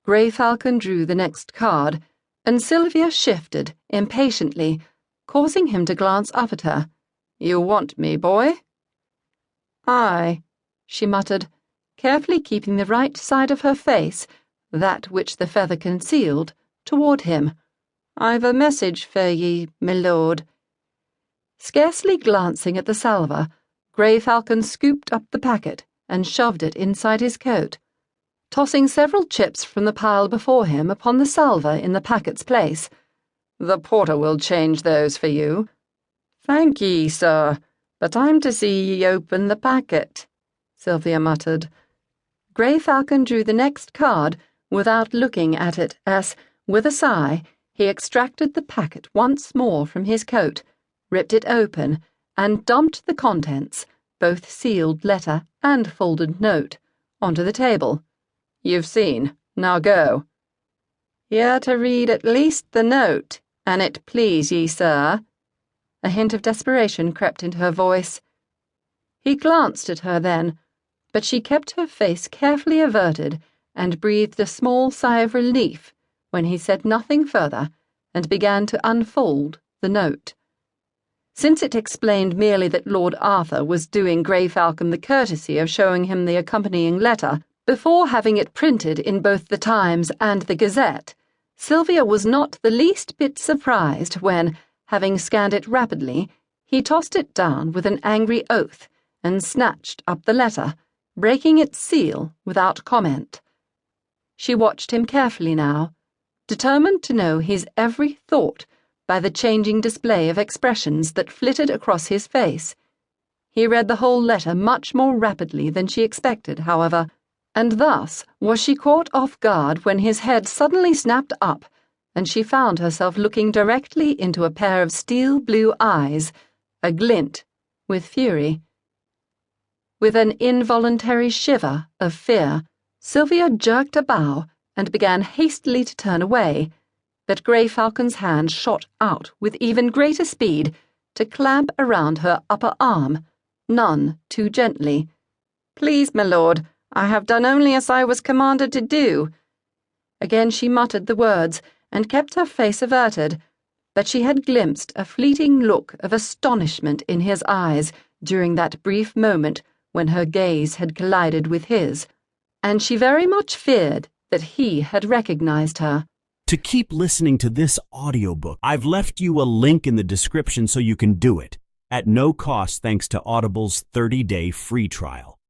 Greyfalcon drew the next card, and Sylvia shifted impatiently, causing him to glance up at her. "You want me, boy?" "Aye," she muttered, carefully keeping the right side of her face, that which the feather concealed, toward him. "I've a message for ye, my lord." Scarcely glancing at the salver, Greyfalcon scooped up the packet and shoved it inside his coat, tossing several chips from the pile before him upon the salver in the packet's place. "The porter will change those for you." "Thank ye, sir, but I'm to see ye open the packet," Sylvia muttered. Greyfalcon drew the next card without looking at it as, with a sigh, he extracted the packet once more from his coat, ripped it open, and dumped the contents, both sealed letter and folded note, onto the table. "You've seen. Now go." "You're to read at least the note, an it please ye, sir." A hint of desperation crept into her voice. He glanced at her then, but she kept her face carefully averted and breathed a small sigh of relief when he said nothing further and began to unfold the note. Since it explained merely that Lord Arthur was doing Greyfalcon the courtesy of showing him the accompanying letter before having it printed in both the Times and the Gazette, Sylvia was not the least bit surprised when, having scanned it rapidly, he tossed it down with an angry oath and snatched up the letter, breaking its seal without comment. She watched him carefully now, determined to know his every thought by the changing display of expressions that flitted across his face. He read the whole letter much more rapidly than she expected, however, and thus was she caught off guard when his head suddenly snapped up and she found herself looking directly into a pair of steel blue eyes, aglint with fury. With an involuntary shiver of fear, Sylvia jerked a bow and began hastily to turn away, but Greyfalcon's hand shot out with even greater speed to clamp around her upper arm, none too gently. "Please, my lord, I have done only as I was commanded to do." Again she muttered the words and kept her face averted, but she had glimpsed a fleeting look of astonishment in his eyes during that brief moment when her gaze had collided with his, and she very much feared that he had recognized her. To keep listening to this audiobook, I've left you a link in the description so you can do it, at no cost thanks to Audible's 30-day free trial.